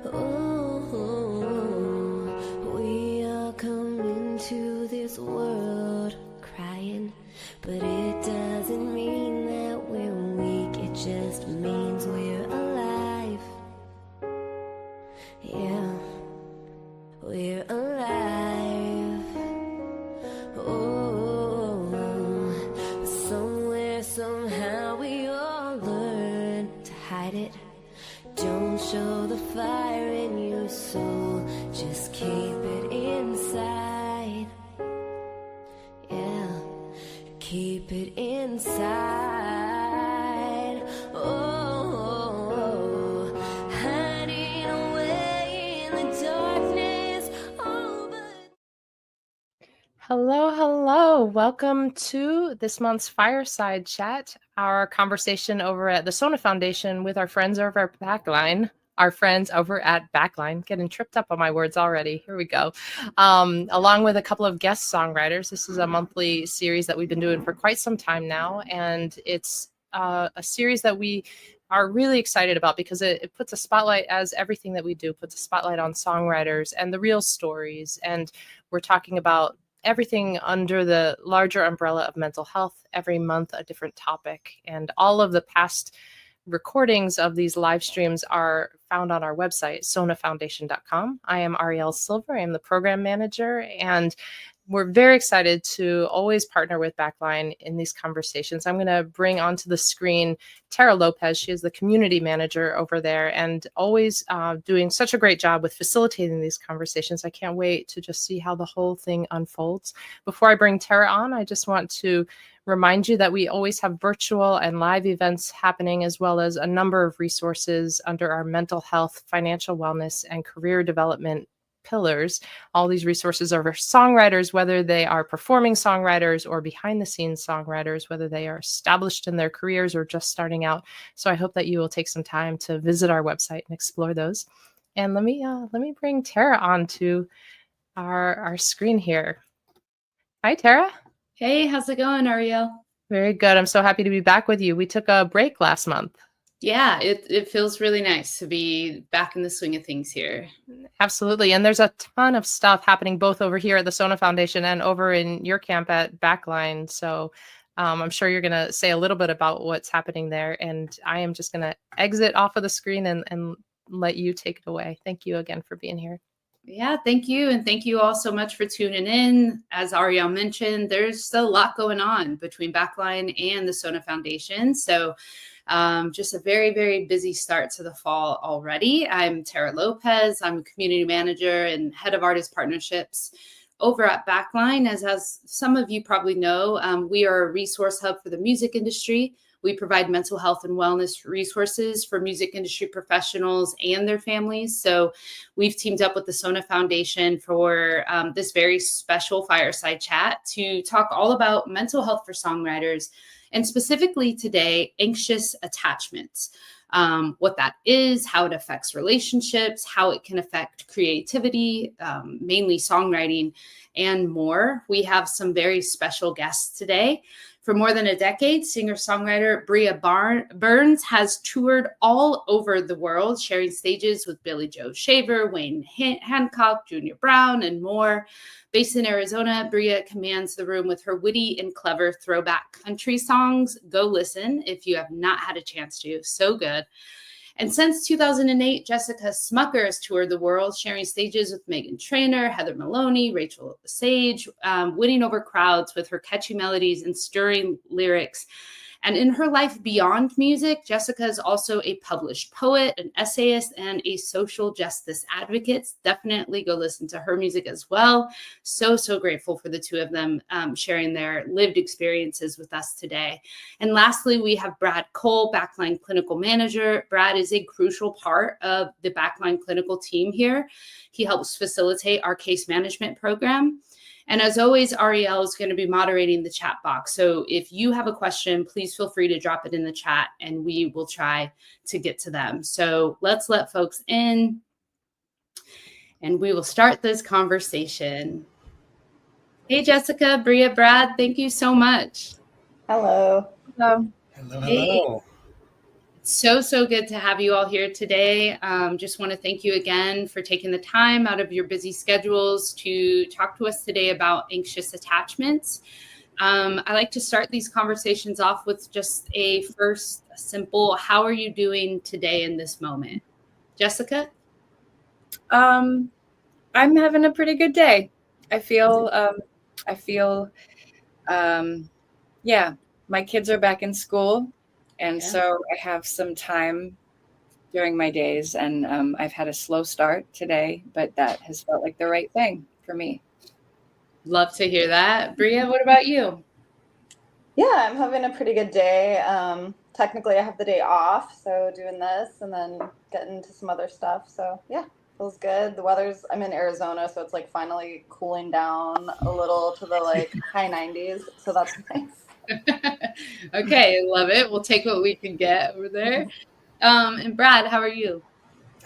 Oh, we are coming to this world crying, but it doesn't mean that we're weak, it just means we're alive. Yeah, we're alive. Oh, somewhere, somehow we all learn to hide it. Don't show the fire in your soul, just keep it inside. Yeah, keep it inside. Oh, hiding away in the darkness. Oh, but Hello. Welcome to this month's Fireside Chat, our conversation over at the SONA Foundation with our friends over at Backline. Getting tripped up on my words already. Here we go. Along with a couple of guest songwriters. This is a monthly series that we've been doing for quite some time now, and it's a series that we are really excited about because it puts a spotlight, as everything that we do puts a spotlight on songwriters and the real stories. And we're talking about everything under the larger umbrella of mental health. Every month a different topic, and all of the past recordings of these live streams are found on our website, sonafoundation.com. I am Ariel Silver. I am the program manager, and we're very excited to always partner with Backline in these conversations. I'm going to bring onto the screen Tara Lopez. She is the community manager over there and always doing such a great job with facilitating these conversations. I can't wait to just see how the whole thing unfolds. Before I bring Tara on, I just want to remind you that we always have virtual and live events happening, as well as a number of resources under our mental health, financial wellness, and career development pillars. All these resources are for songwriters, whether they are performing songwriters or behind the scenes songwriters, whether they are established in their careers or just starting out. So I hope that you will take some time to visit our website and explore those. And let me bring Tara onto our screen here. Hi, Tara. Hey, how's it going, Ariel? Very good. I'm so happy to be back with you. We took a break last month. Yeah, it feels really nice to be back in the swing of things here. Absolutely. And there's a ton of stuff happening both over here at the SONA Foundation and over in your camp at Backline. So I'm sure you're going to say a little bit about what's happening there. And I am just going to exit off of the screen and let you take it away. Thank you again for being here. Yeah, thank you. And thank you all so much for tuning in. As Ariel mentioned, there's still a lot going on between Backline and the SONA Foundation. So just a very, very busy start to the fall already. I'm Tara Lopez. I'm a community manager and head of artist partnerships over at Backline. As some of you probably know, we are a resource hub for the music industry. We provide mental health and wellness resources for music industry professionals and their families. So we've teamed up with the SONA Foundation for this very special fireside chat to talk all about mental health for songwriters, and specifically today, anxious attachment. What that is, how it affects relationships, how it can affect creativity, mainly songwriting, and more. We have some very special guests today. For more than a decade, singer-songwriter Brea Burns has toured all over the world, sharing stages with Billy Joe Shaver, Wayne Hancock, Junior Brown, and more. Based in Arizona, Brea commands the room with her witty and clever throwback country songs. Go listen if you have not had a chance to. So good. And since 2008, Jessica Smucker has toured the world, sharing stages with Meghan Trainor, Heather Maloney, Rachel Sage, winning over crowds with her catchy melodies and stirring lyrics. And in her life beyond music, Jessica is also a published poet, an essayist, and a social justice advocate. Definitely go listen to her music as well. So grateful for the two of them sharing their lived experiences with us today. And lastly, we have Brad Cole, Backline Clinical Manager. Brad is a crucial part of the Backline clinical team here. He helps facilitate our case management program. And as always, Ariel is going to be moderating the chat box. So if you have a question, please feel free to drop it in the chat and we will try to get to them. So let's let folks in and we will start this conversation. Hey, Jessica, Brea, Brad, thank you so much. Hello. Hello. Hey. So good to have you all here today. Just want to thank you again for taking the time out of your busy schedules to talk to us today about anxious attachments. I like to start these conversations off with just a first simple, how are you doing today in this moment? Jessica? I'm having a pretty good day. I feel, yeah, my kids are back in school. And so I have some time during my days, and I've had a slow start today, but that has felt like the right thing for me. Love to hear that. Brea, what about you? Yeah, I'm having a pretty good day. Technically, I have the day off, so doing this and then getting into some other stuff. So yeah, feels good. I'm in Arizona, so it's like finally cooling down a little to the like high 90s. So that's nice. Okay, love it. We'll take what we can get over there. And Brad, how are you?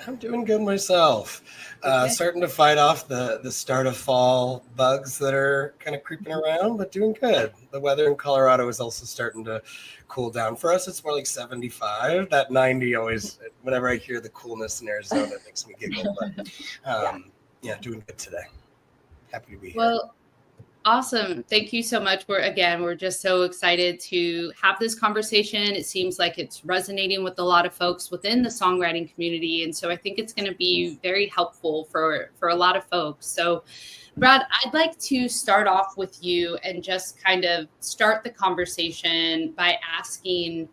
I'm doing good myself. Okay. Starting to fight off the start of fall bugs that are kind of creeping around, but doing good. The weather in Colorado is also starting to cool down. For us, it's more like 75. That 90 always, whenever I hear the coolness in Arizona, it makes me giggle. But yeah, doing good today. Happy to be here. Well, awesome. Thank you so much. We're just so excited to have this conversation. It seems like it's resonating with a lot of folks within the songwriting community. And so I think it's going to be very helpful for a lot of folks. So Brad, I'd like to start off with you and just kind of start the conversation by asking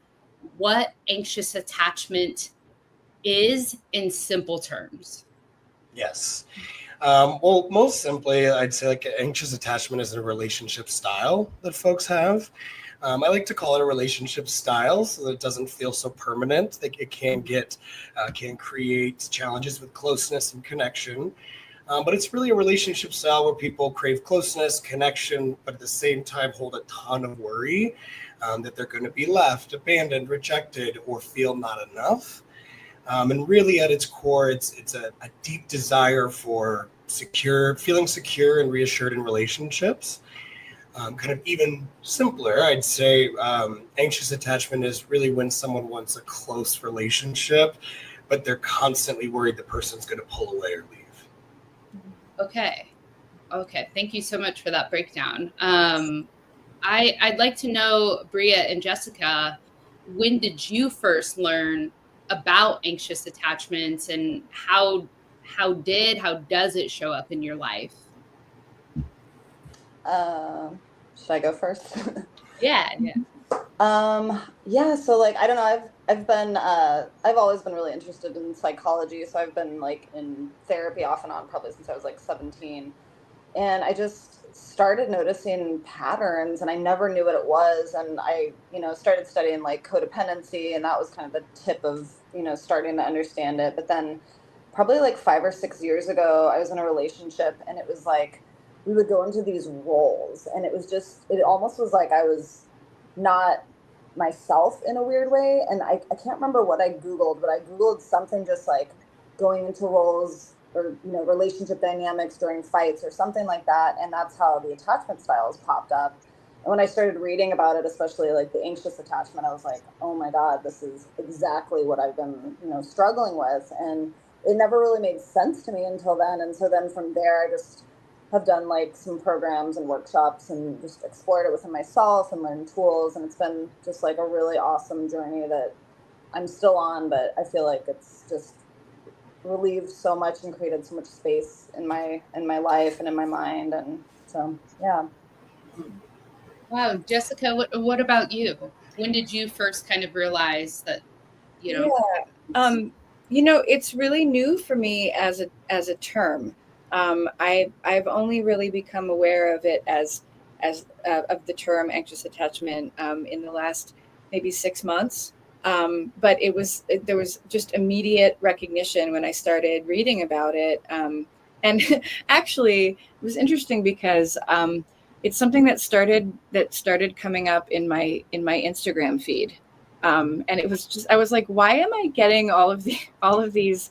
what anxious attachment is in simple terms. Yes. Well, most simply, I'd say like anxious attachment is a relationship style that folks have. I like to call it a relationship style so that it doesn't feel so permanent. It can create challenges with closeness and connection. But it's really a relationship style where people crave closeness, connection, but at the same time hold a ton of worry that they're going to be left, abandoned, rejected, or feel not enough. And really at its core, it's a deep desire for feeling secure and reassured in relationships. Kind of even simpler, I'd say anxious attachment is really when someone wants a close relationship, but they're constantly worried the person's going to pull away or leave. Okay. Thank you so much for that breakdown. I'd like to know, Brea and Jessica, when did you first learn about anxious attachments, and how does it show up in your life? Should I go first? Yeah. Yeah, so like I don't know, I've always been really interested in psychology, so I've been like in therapy off and on probably since I was like 17. And I just started noticing patterns, and I never knew what it was. And I, started studying like codependency, and that was kind of the tip of, starting to understand it. But then probably like 5 or 6 years ago, I was in a relationship, and it was like, we would go into these roles, and it almost was like I was not myself in a weird way. And I can't remember what I Googled, but I Googled something just like going into roles or, relationship dynamics during fights or something like that. And that's how the attachment styles popped up. And when I started reading about it, especially like the anxious attachment, I was like, oh my God, this is exactly what I've been, struggling with. And it never really made sense to me until then. And so then from there, I just have done like some programs and workshops and just explored it within myself and learned tools. And it's been just like a really awesome journey that I'm still on, but I feel like it's just relieved so much and created so much space in my life and in my mind. And so, yeah. Wow. Jessica, what about you? When did you first kind of realize that, it's really new for me as a term. I've only really become aware of it as of the term anxious attachment in the last maybe 6 months. But there was just immediate recognition when I started reading about it. And actually it was interesting because it's something that started coming up in my Instagram feed. And it was just, I was like, why am I getting all of these,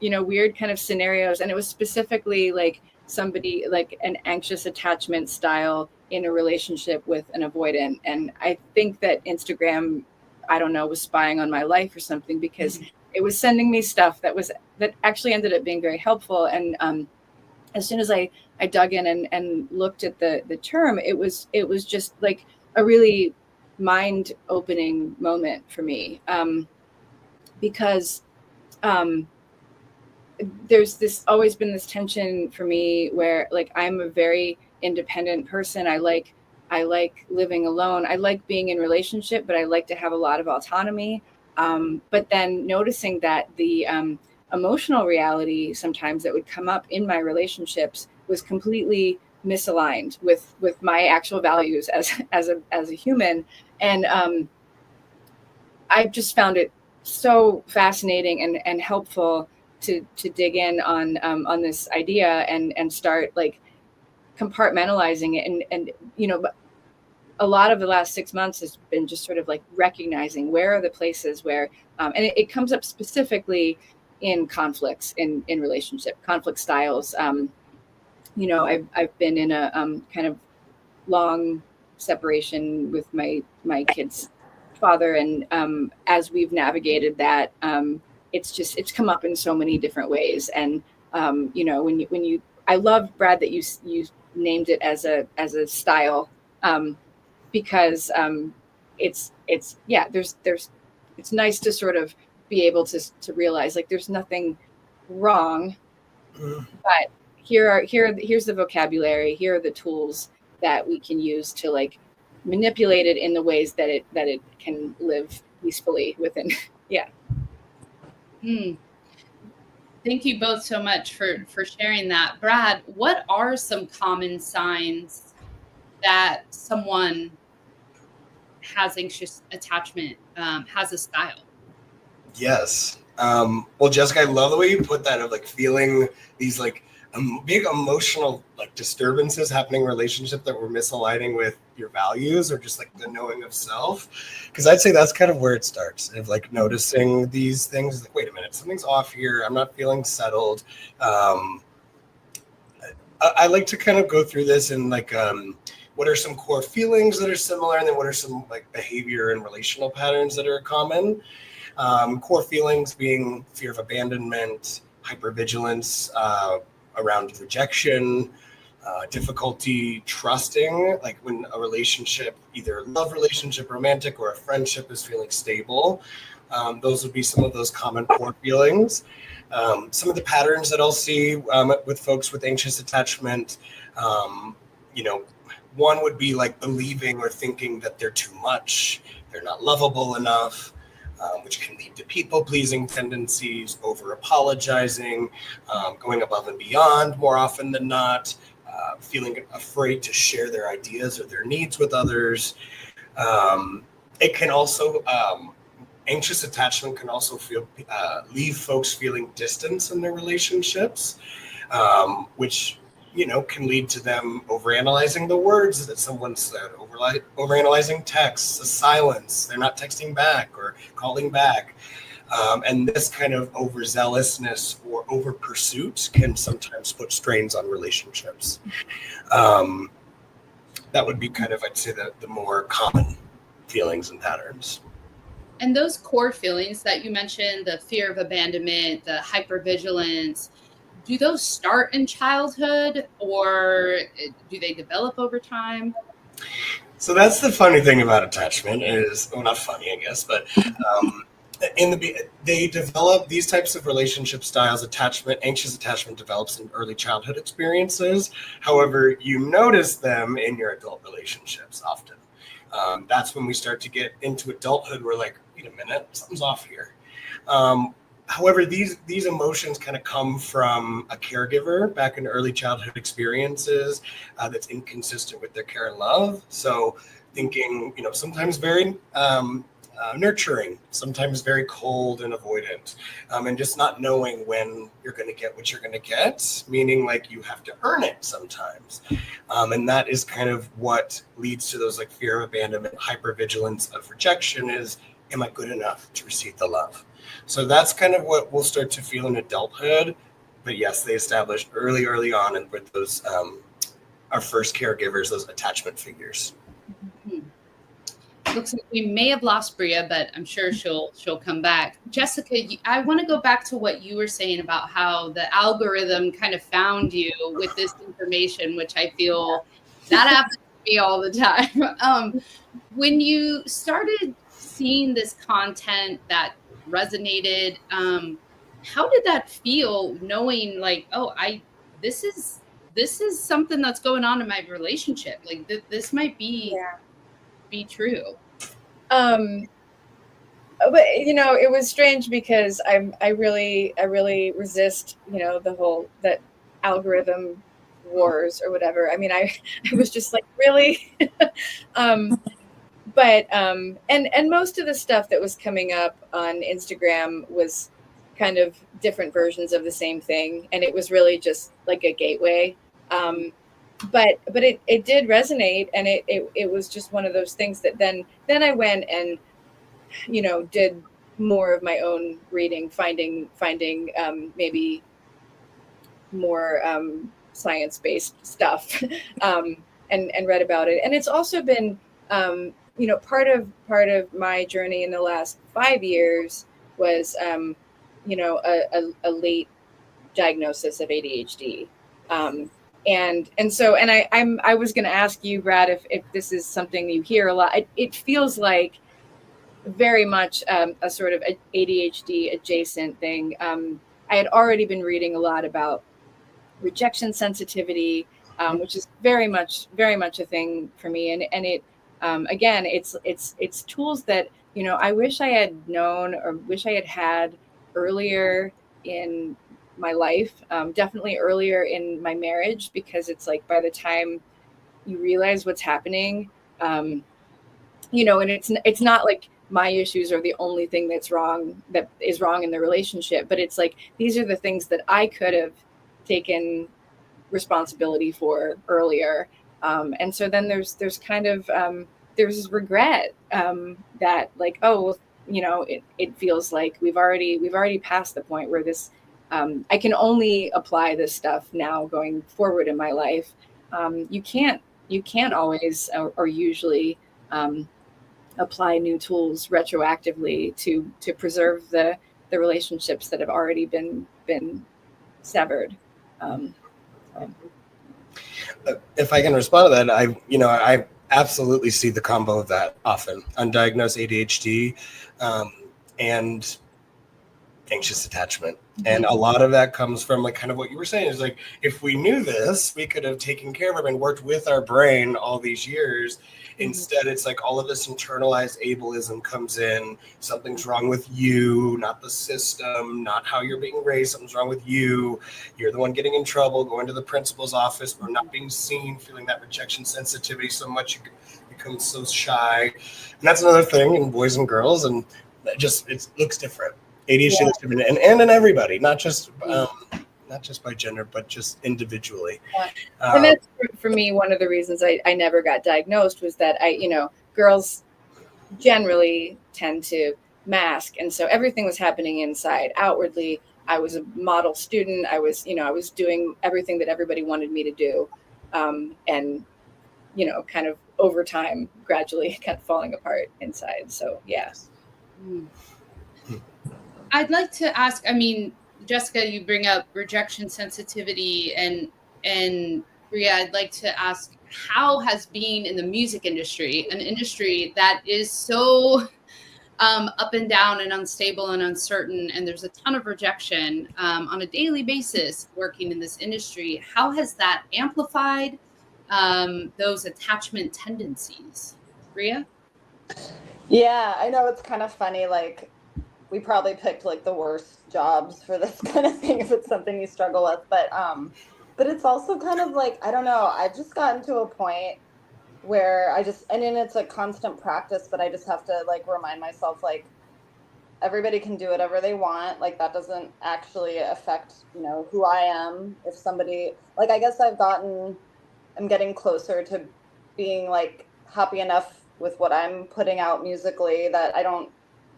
weird kind of scenarios? And it was specifically like somebody like an anxious attachment style in a relationship with an avoidant. And I think that Instagram I don't know, was spying on my life or something, because it was sending me stuff that actually ended up being very helpful. And as soon as I dug in and looked at the term, it was just like a really mind opening moment for me, because there's always been this tension for me where, like, I'm a very independent person. I like living alone. I like being in relationship, but I like to have a lot of autonomy. But then noticing that the emotional reality sometimes that would come up in my relationships was completely misaligned with my actual values as a human. And I've just found it so fascinating and helpful to dig in on this idea and start like compartmentalizing it. And but a lot of the last 6 months has been just sort of like recognizing where are the places where, and it comes up specifically in conflicts in relationship conflict styles. I've been in a kind of long separation with my kid's father, and as we've navigated that, it's come up in so many different ways. And when you I love, Brad, that you named it as a style, because it's nice to sort of be able to realize, like, there's nothing wrong, but here's the vocabulary, here are the tools that we can use to like manipulate it in the ways that it can live peacefully within. Yeah. Thank you both so much for sharing that. Brad, what are some common signs that someone has anxious attachment, has a style? Yes. Well, Jessica, I love the way you put that, of like feeling these like big emotional like disturbances happening in relationship that were misaligning with your values, or just like the knowing of self. Because I'd say that's kind of where it starts, of like noticing these things, like, wait a minute, something's off here. I'm not feeling settled. I like to kind of go through this and like, what are some core feelings that are similar, and then what are some like behavior and relational patterns that are common. Core feelings being fear of abandonment, hypervigilance around rejection, difficulty trusting, like when a relationship, either a love relationship, romantic, or a friendship, is feeling stable. Those would be some of those common core feelings. Some of the patterns that I'll see with folks with anxious attachment, one would be like believing or thinking that they're too much, they're not lovable enough, which can lead to people-pleasing tendencies, over-apologizing, going above and beyond more often than not, feeling afraid to share their ideas or their needs with others. It can also, anxious attachment can also leave folks feeling distance in their relationships, which can lead to them overanalyzing the words that someone said, overanalyzing texts, a silence, they're not texting back or calling back. And this kind of overzealousness or over pursuit can sometimes put strains on relationships. That would be kind of, I'd say, the more common feelings and patterns. And those core feelings that you mentioned, the fear of abandonment, the hypervigilance, do those start in childhood, or do they develop over time? So that's the funny thing about attachment is, well, not funny, I guess, but they develop these types of relationship styles. Anxious attachment develops in early childhood experiences. However, you notice them in your adult relationships often. That's when we start to get into adulthood. We're like, wait a minute, something's off here. However, these emotions kind of come from a caregiver back in early childhood experiences that's inconsistent with their care and love. So thinking, sometimes very nurturing, sometimes very cold and avoidant, and just not knowing when you're going to get what you're going to get, meaning like you have to earn it sometimes. And that is kind of what leads to those like fear of abandonment, hypervigilance of rejection is, am I good enough to receive the love? So that's kind of what we'll start to feel in adulthood. But yes, they established early on, and with those, our first caregivers, those attachment figures. looks like we may have lost Brea, but I'm sure she'll come back. Jessica, I want to go back to what you were saying about how the algorithm kind of found you with this information, which I feel that happens to me all the time. When you started seeing this content that resonated, how did that feel, knowing like, oh, this is something that's going on in my relationship, like this might be true? But it was strange because I really resist the whole that algorithm wars or whatever. I mean, I was just like, really. But and most of the stuff that was coming up on Instagram was kind of different versions of the same thing, and it was really just like a gateway. But it did resonate, and it was just one of those things that then I went and did more of my own reading, finding maybe more science-based stuff, and read about it. And it's also been part of my journey in the last 5 years was a late diagnosis of ADHD. I was going to ask you, Brad, if this is something you hear a lot. It feels like very much a sort of ADHD adjacent thing. I had already been reading a lot about rejection sensitivity, which is very much a thing for me. And it again, it's tools that I wish I had known or wish I had earlier in my life, definitely earlier in my marriage, because it's like by the time you realize what's happening, and it's not like my issues are the only thing that is wrong in the relationship, but it's like these are the things that I could have taken responsibility for earlier, and so then there's kind of there's regret, that like, oh, it feels like we've already passed the point where this I can only apply this stuff now going forward in my life. You can't always or usually apply new tools retroactively to preserve the relationships that have already been severed. If I can respond to that, I absolutely see the combo of that often: undiagnosed ADHD and anxious attachment. And a lot of that comes from like kind of what you were saying is like, if we knew this, we could have taken care of it and worked with our brain all these years. Instead, it's like all of this internalized ableism comes in. Something's wrong with you, not the system, not how you're being raised. Something's wrong with you. You're the one getting in trouble, going to the principal's office, or not being seen, feeling that rejection sensitivity so much you become so shy. And that's another thing in boys and girls, and it looks different. ADHD looks different, and in everybody, not just by gender, but just individually. And that's for me one of the reasons I never got diagnosed was that girls generally tend to mask, and so everything was happening inside. Outwardly, I was a model student. I was doing everything that everybody wanted me to do, and kind of over time, gradually kind of falling apart inside. So yeah. I'd like to ask, I mean, Jessica, you bring up rejection sensitivity, and Brea, I'd like to ask, how has being in the music industry, an industry that is so up and down and unstable and uncertain, and there's a ton of rejection on a daily basis working in this industry, how has that amplified those attachment tendencies? Brea? Yeah, I know, it's kind of funny, like we probably picked like the worst jobs for this kind of thing if it's something you struggle with, but it's also kind of like, I don't know, I've just gotten to a point where it's a constant practice, but I just have to like remind myself, like, everybody can do whatever they want. Like, that doesn't actually affect, who I am. If somebody, like, I guess I'm getting closer to being like happy enough with what I'm putting out musically that I don't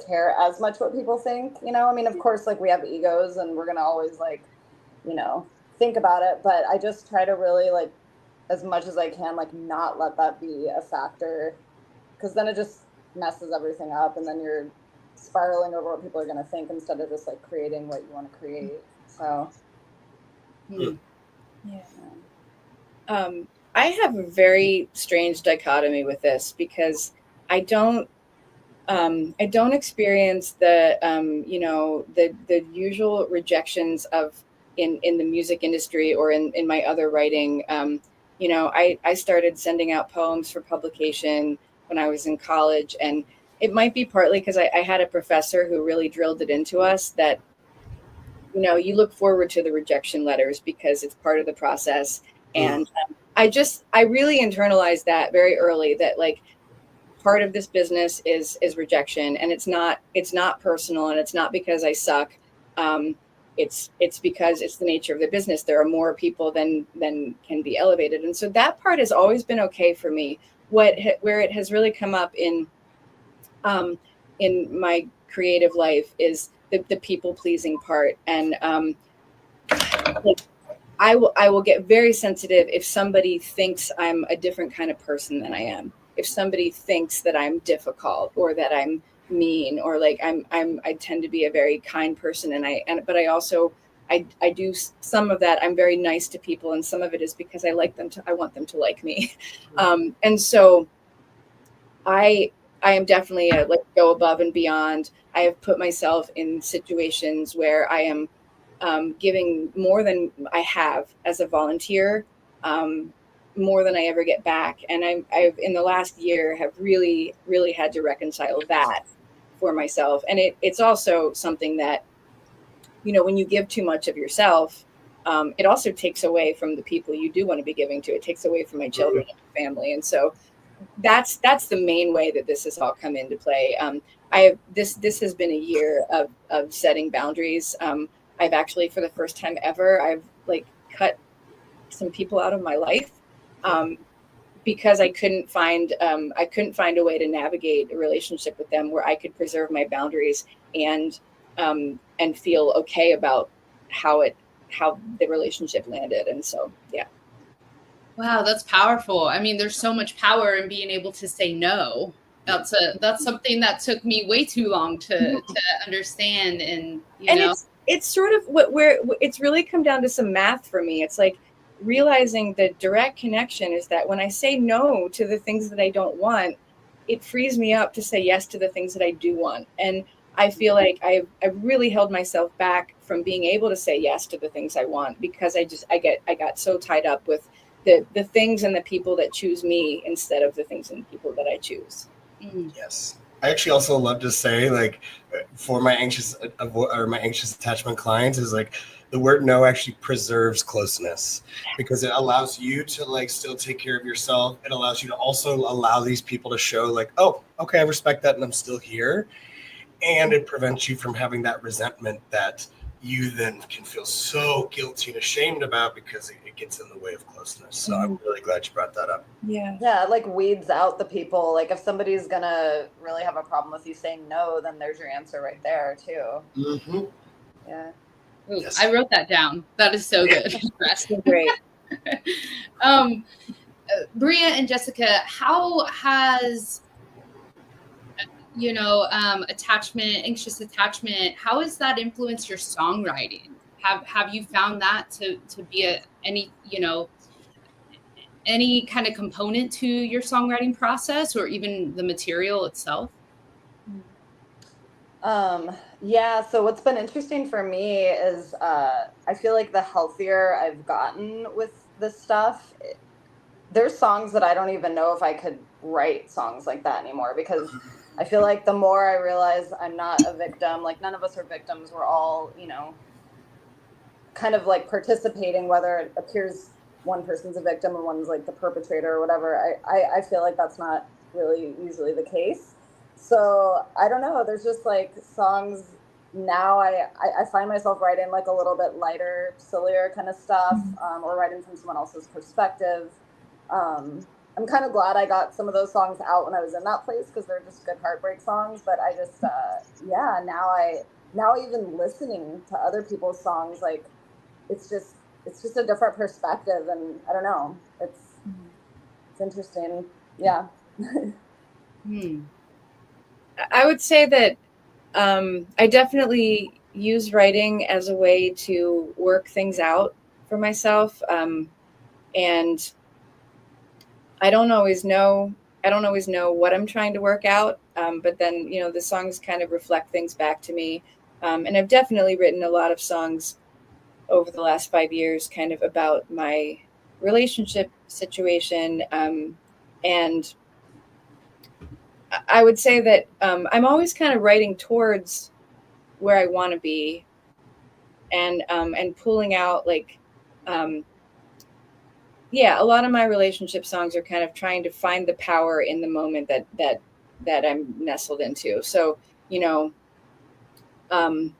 care as much what people think, I mean, of course, like, we have egos and we're gonna always like, think about it, but I just try to really, like, as much as I can, like, not let that be a factor, because then it just messes everything up, and then you're spiraling over what people are going to think instead of just like creating what you want to create. So I have a very strange dichotomy with this because I don't experience the the usual rejections of in the music industry or in my other writing. I started sending out poems for publication when I was in college, and it might be partly because I had a professor who really drilled it into us that you look forward to the rejection letters because it's part of the process. And I really internalized that very early, that like part of this business is rejection, and it's not personal, and it's not because I suck. It's because it's the nature of the business. There are more people than can be elevated, and so that part has always been okay for me. Where it has really come up in my creative life is the people pleasing part, and like I will get very sensitive if somebody thinks I'm a different kind of person than I am. If somebody thinks that I'm difficult or that I'm mean, or like I tend to be a very kind person, but I also I do some of that. I'm very nice to people, and some of it is because I want them to like me, and so I am definitely like go above and beyond. I have put myself in situations where I am giving more than I have as a volunteer, more than I ever get back. And I've in the last year have really, really had to reconcile that for myself. And it's also something that, when you give too much of yourself, it also takes away from the people you do want to be giving to. It takes away from my children and my family. And so that's the main way that this has all come into play. This has been a year of setting boundaries. I've actually, for the first time ever, I've like cut some people out of my life because I couldn't find a way to navigate a relationship with them where I could preserve my boundaries and feel okay about how the relationship landed. And so, yeah. Wow, that's powerful. I mean, there's so much power in being able to say no. That's something that took me way too long to understand, and it's sort of where it's really come down to some math for me. It's like realizing the direct connection is that when I say no to the things that I don't want, it frees me up to say yes to the things that I do want. And I feel like I've really held myself back from being able to say yes to the things I want because I got so tied up with the things and the people that choose me instead of the things and the people that I choose. Yes. I actually also love to say, like, for my anxious attachment clients, is like the word no actually preserves closeness because it allows you to like still take care of yourself. It allows you to also allow these people to show like, oh, okay, I respect that and I'm still here. And it prevents you from having that resentment that you then can feel so guilty and ashamed about because it gets in the way of closeness. So I'm really glad you brought that up. Yeah. Yeah, it like weeds out the people. Like if somebody's gonna really have a problem with you saying no, then there's your answer right there too. Mm-hmm. Yeah. Ooh, Yes. I wrote that down. That is so good. That's great. Brea and Jessica, how has anxious attachment, how has that influenced your songwriting? Have you found that to be any kind of component to your songwriting process or even the material itself? Yeah, so what's been interesting for me is I feel like the healthier I've gotten with this stuff, there's songs that I don't even know if I could write songs like that anymore because I feel like the more I realize I'm not a victim, like none of us are victims, we're all, kind of like participating, whether it appears one person's a victim and one's like the perpetrator or whatever. I feel like that's not really usually the case. So I don't know, there's just like songs now I find myself writing like a little bit lighter, sillier kind of stuff, or writing from someone else's perspective. I'm kind of glad I got some of those songs out when I was in that place because they're just good heartbreak songs. But I just, now even listening to other people's songs, like it's just a different perspective, and I don't know, it's interesting. Yeah. I would say that I definitely use writing as a way to work things out for myself. And I don't always know what I'm trying to work out. But then, the songs kind of reflect things back to me. And I've definitely written a lot of songs over the last 5 years, kind of about my relationship situation. And I would say that I'm always kind of writing towards where I want to be, and pulling out a lot of my relationship songs are kind of trying to find the power in the moment that I'm nestled into. So, um,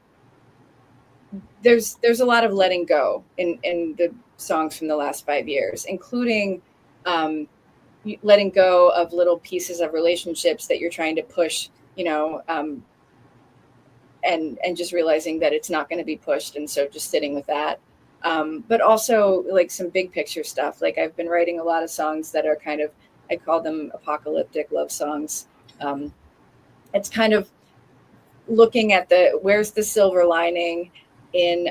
there's a lot of letting go in the songs from the last 5 years, including letting go of little pieces of relationships that you're trying to push, and just realizing that it's not going to be pushed, and so just sitting with that. But also like some big picture stuff. Like I've been writing a lot of songs that are kind of, I call them apocalyptic love songs. It's kind of looking at where's the silver lining in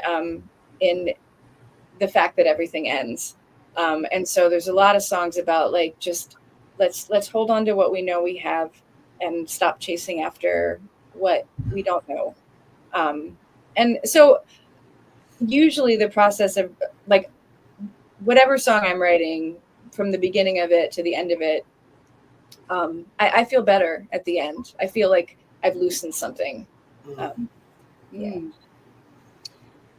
the fact that everything ends. And so there's a lot of songs about like, just let's hold on to what we know we have and stop chasing after what we don't know. And so usually the process of like whatever song I'm writing, from the beginning of it to the end of it, I feel better at the end. I feel like I've loosened something. Yeah.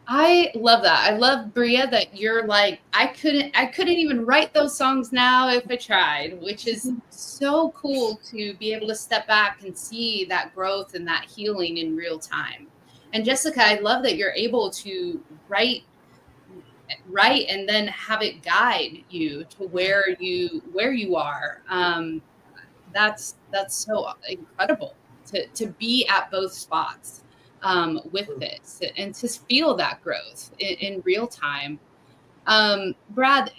I love that. I love, Brea, that you're like, I couldn't even write those songs now if I tried, which is so cool to be able to step back and see that growth and that healing in real time. And Jessica, I love that you're able to write and then have it guide you to where you are. That's so incredible to be at both spots with this and to feel that growth in real time. Brad,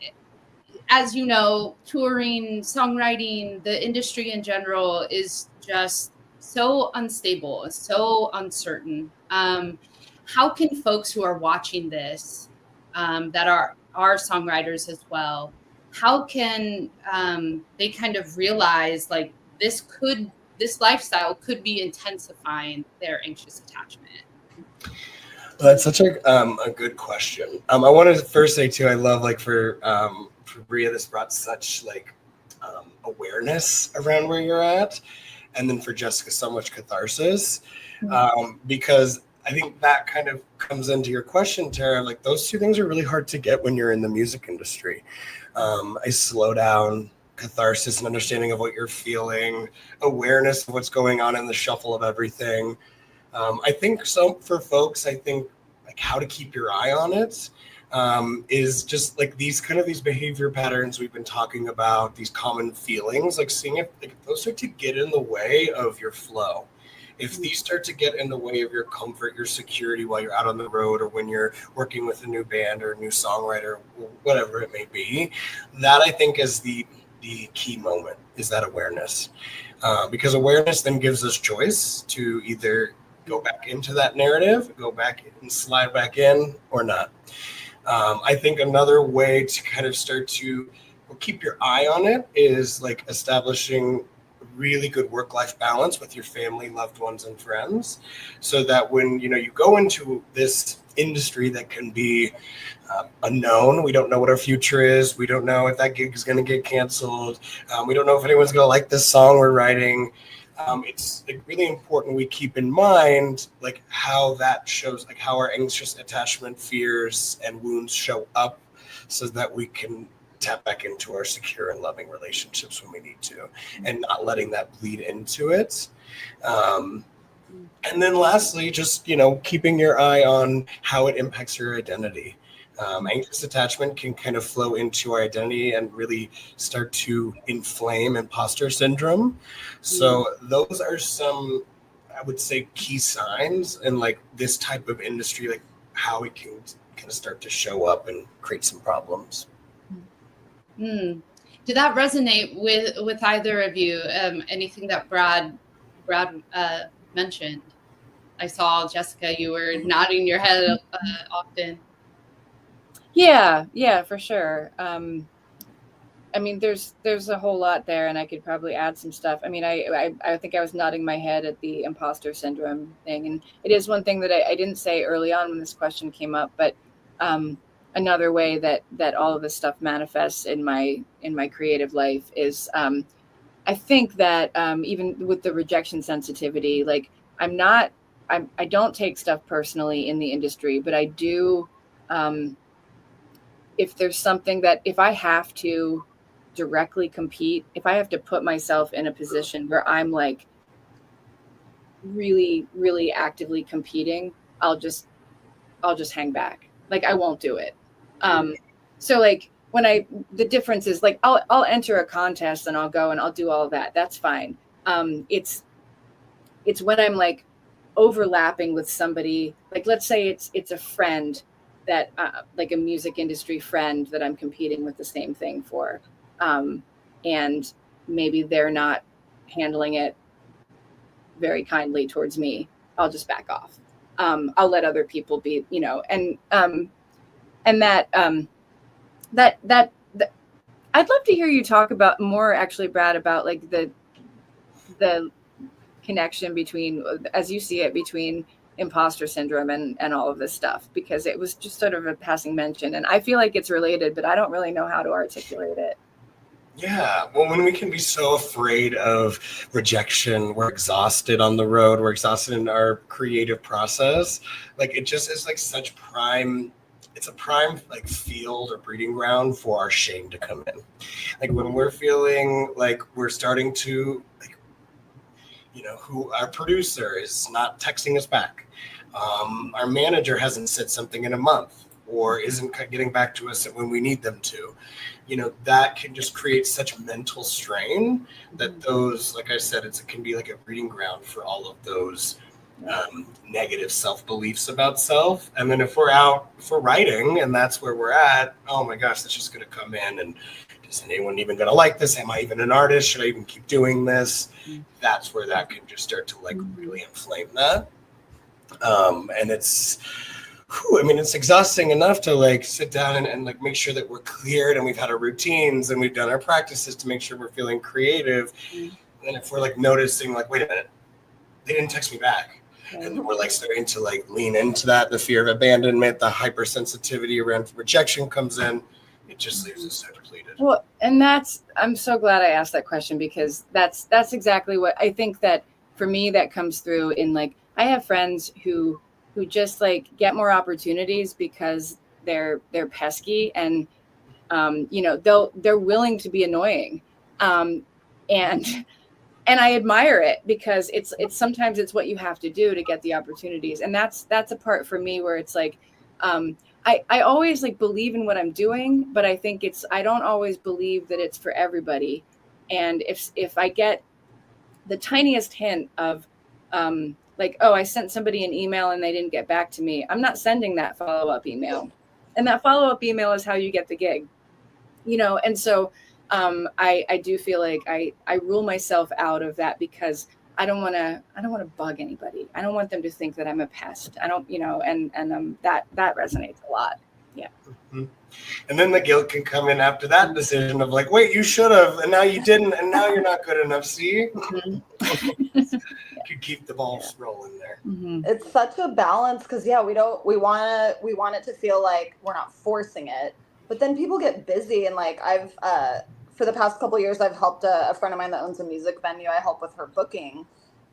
as you know, touring, songwriting, the industry in general is just so unstable, so uncertain. How can folks who are watching this, that are songwriters as well, how can they kind of realize like this lifestyle could be intensifying their anxious attachment? Well, that's such a good question. I want to first say too, I love like for Brea, this brought such like awareness around where you're at, and then for Jessica, so much catharsis, because I think that kind of comes into your question, Tara. Like those two things are really hard to get when you're in the music industry. I slow down, catharsis, and understanding of what you're feeling, awareness of what's going on in the shuffle of everything. I think so for folks, I think like how to keep your eye on it is just like these behavior patterns we've been talking about, these common feelings, like seeing if those start to get in the way of your flow. If these start to get in the way of your comfort, your security while you're out on the road, or when you're working with a new band or a new songwriter, whatever it may be, that I think is the key moment, is that awareness. Because awareness then gives us choice to either go back into that narrative, go back and slide back in, or not. I think another way to kind of start to keep your eye on it is like establishing really good work-life balance with your family, loved ones, and friends, so that when you go into this industry that can be unknown, we don't know what our future is, we don't know if that gig is going to get canceled, we don't know if anyone's going to like this song we're writing. It's like really important we keep in mind like how that shows, like how our anxious attachment fears and wounds show up, so that we can tap back into our secure and loving relationships when we need to, and not letting that bleed into it. And then lastly, just, keeping your eye on how it impacts your identity. Anxious attachment can kind of flow into our identity and really start to inflame imposter syndrome. So those are some, I would say, key signs in like this type of industry, like how it can kind of start to show up and create some problems. Did that resonate with either of you? Anything that Brad Brad mentioned. I saw, Jessica, you were nodding your head often. Yeah, for sure. I mean, there's a whole lot there, and I could probably add some stuff. I mean, I think I was nodding my head at the imposter syndrome thing, and it is one thing that I didn't say early on when this question came up, but another way that all of this stuff manifests in my creative life is I think that even with the rejection sensitivity, like I don't take stuff personally in the industry, but I do. If there's something that if I have to directly compete, if I have to put myself in a position where I'm like really, really actively competing, I'll just hang back. Like I won't do it. So like when the difference is like I'll enter a contest and I'll go and I'll do all of that. That's fine. It's when I'm like overlapping with somebody, like let's say it's a friend that like a music industry friend that I'm competing with the same thing for. And maybe they're not handling it very kindly towards me. I'll just back off. I'll let other people be, and that I'd love to hear you talk about more actually, Brad, about like the connection between, as you see it, between imposter syndrome and all of this stuff, because it was just sort of a passing mention, and I feel like it's related, but I don't really know how to articulate it. Yeah, well, when we can be so afraid of rejection, we're exhausted on the road, we're exhausted in our creative process. Like it just is like it's a prime like field or breeding ground for our shame to come in. Like when we're feeling like we're starting to like, who our producer is not texting us back. Our manager hasn't said something in a month or isn't getting back to us when we need them to. That can just create such mental strain that those, like I said, it can be like a breeding ground for all of those negative self-beliefs about self. And then if we're out for writing and that's where we're at, oh my gosh, that's just going to come in and is anyone even going to like this? Am I even an artist? Should I even keep doing this? That's where that can just start to like really inflame that. And it's exhausting enough to like sit down and like make sure that we're cleared and we've had our routines and we've done our practices to make sure we're feeling creative. And if we're like noticing like, wait a minute, they didn't text me back. And we're like starting to like lean into that, the fear of abandonment, the hypersensitivity around rejection comes in. It just leaves us so depleted. Well, and I'm so glad I asked that question, because that's exactly what I think that for me that comes through in like, I have friends who just like get more opportunities because they're pesky and they're willing to be annoying. And I admire it because it's sometimes it's what you have to do to get the opportunities. And that's a part for me where it's like, I always like believe in what I'm doing, but I think I don't always believe that it's for everybody. And if I get the tiniest hint of like, oh, I sent somebody an email and they didn't get back to me, I'm not sending that follow-up email. And that follow-up email is how you get the gig, and so I do feel like I rule myself out of that because I don't want to bug anybody. I don't want them to think that I'm a pest. I don't, and that resonates a lot. Yeah. Mm-hmm. And then the guilt can come in after that decision of like, wait, you should have, and now you didn't, and now you're not good enough. See, could keep the balls rolling there. Mm-hmm. It's such a balance because we want it to feel like we're not forcing it, but then people get busy and like I've for the past couple of years, I've helped a friend of mine that owns a music venue. I help with her booking.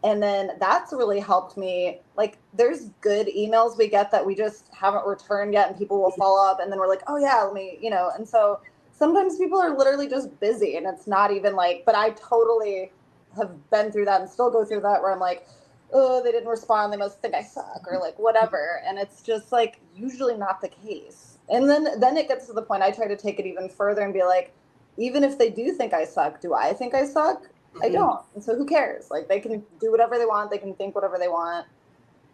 And then that's really helped me. Like there's good emails we get that we just haven't returned yet and people will follow up. And then we're like, oh yeah, let me, and so sometimes people are literally just busy and it's not even like, but I totally have been through that and still go through that where I'm like, oh, they didn't respond. They must think I suck or like whatever. And it's just like usually not the case. And then it gets to the point I try to take it even further and be like, even if they do think I suck, do I think I suck? I don't. And so who cares? Like they can do whatever they want. They can think whatever they want.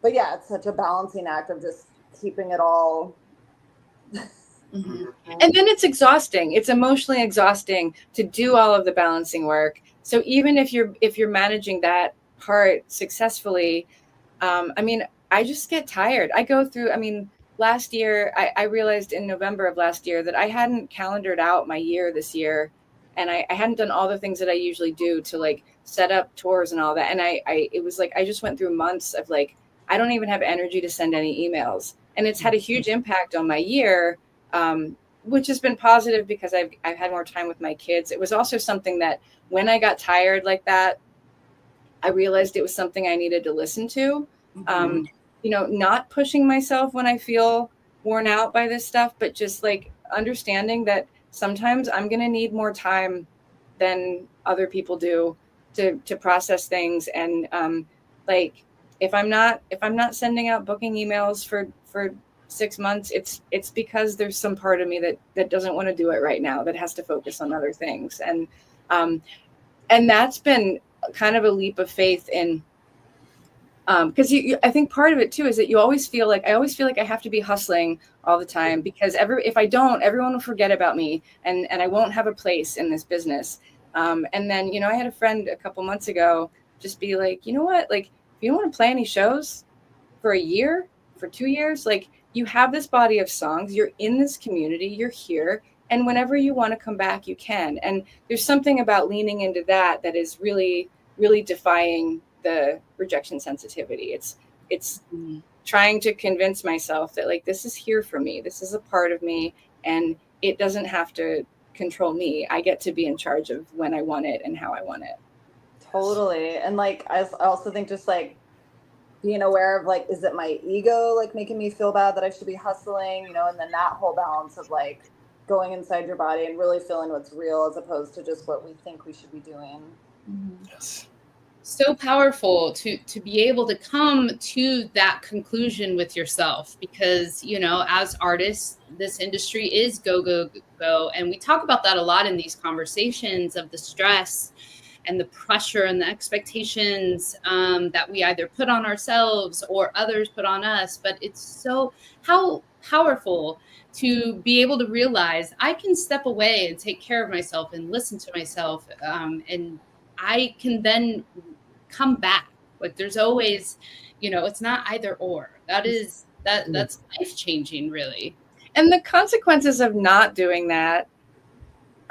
But yeah, it's such a balancing act of just keeping it all. Mm-hmm. And then it's exhausting. It's emotionally exhausting to do all of the balancing work. So even if you're managing that part successfully, I mean, I just get tired. I go through, I mean, last year, I realized in November of last year that I hadn't calendared out my year this year. And I hadn't done all the things that I usually do to like set up tours and all that. And it was like, I just went through months of like, I don't even have energy to send any emails. And it's had a huge impact on my year, which has been positive because I've had more time with my kids. It was also something that when I got tired like that, I realized it was something I needed to listen to. You know, not pushing myself when I feel worn out by this stuff, but just like understanding that sometimes I'm going to need more time than other people do to process things. And like, if I'm not sending out booking emails for 6 months, it's because there's some part of me that doesn't want to do it right now, that has to focus on other things. And that's been kind of a leap of faith in, because I think part of it too is that I always feel like I have to be hustling all the time, because if I don't, everyone will forget about me and I won't have a place in this business. And then, you know, I had a friend a couple months ago just be like, you know what, like, if you don't want to play any shows for a year, for 2 years, like, you have this body of songs, you're in this community, you're here, and whenever you want to come back, you can. And there's something about leaning into that is really, really defying the rejection sensitivity. It's trying to convince myself that like, this is here for me. This is a part of me, and it doesn't have to control me. I get to be in charge of when I want it and how I want it. Totally. And like, I also think just like being aware of like, is it my ego like making me feel bad that I should be hustling, you know, and then that whole balance of like going inside your body and really feeling what's real as opposed to just what we think we should be doing. Yes. So powerful to be able to come to that conclusion with yourself, because, you know, as artists, this industry is go, go, go. And we talk about that a lot in these conversations of the stress and the pressure and the expectations that we either put on ourselves or others put on us. But it's so how powerful to be able to realize I can step away and take care of myself and listen to myself, and I can then come back. Like, there's always, you know, it's not either or. That's life changing, really. And the consequences of not doing that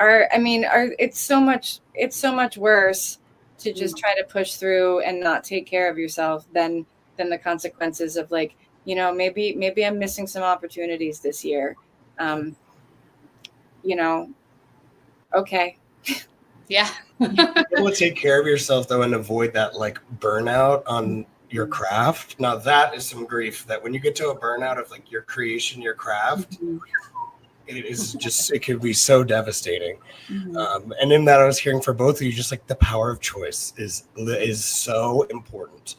it's so much worse to just try to push through and not take care of yourself than the consequences of like, you know, maybe I'm missing some opportunities this year. You know, okay. Yeah. Able to take care of yourself though and avoid that like burnout on your craft. Now that is some grief, that when you get to a burnout of like your creation, your craft, it could be so devastating. And in that, I was hearing for both of you, just like the power of choice is so important.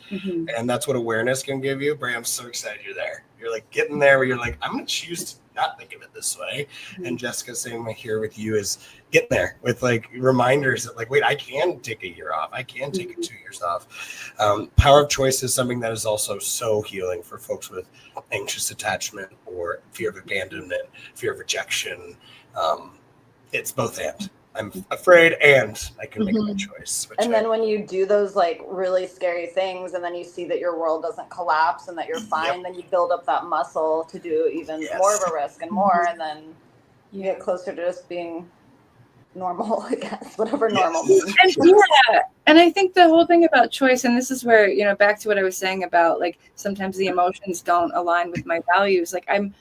And that's what awareness can give you. Brea, I'm so excited you're there. You're like getting there where you're like, I'm going to choose to not think of it this way. And Jessica, same here with you, is getting there with like reminders that like, wait, I can take a year off. I can take 2 years off. Power of choice is something that is also so healing for folks with anxious attachment or fear of abandonment, fear of rejection. It's both and. I'm afraid and I can make my choice. And then when you do those like really scary things and then you see that your world doesn't collapse and that you're fine, then you build up that muscle to do even more of a risk and more. And then you get closer to just being normal, I guess, whatever normal means. And I think the whole thing about choice, and this is where, you know, back to what I was saying about like, sometimes the emotions don't align with my values. Like I'm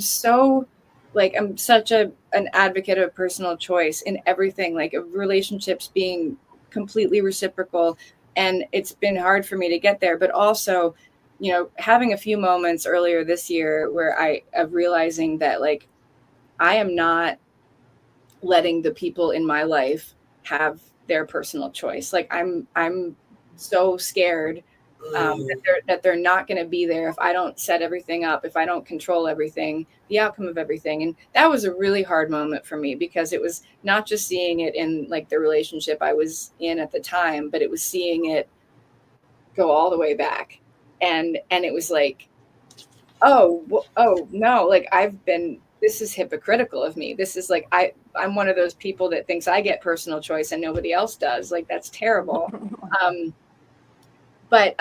such an advocate of personal choice in everything, like relationships being completely reciprocal. And it's been hard for me to get there, but also, you know, having a few moments earlier this year where of realizing that like, I am not letting the people in my life have their personal choice. Like I'm so scared that they're not going to be there if I don't set everything up, if I don't control everything, the outcome of everything. And that was a really hard moment for me, because it was not just seeing it in like the relationship I was in at the time, but it was seeing it go all the way back. And it was like, oh no, like this is hypocritical of me. This is like, I'm one of those people that thinks I get personal choice and nobody else does. Like, that's terrible. But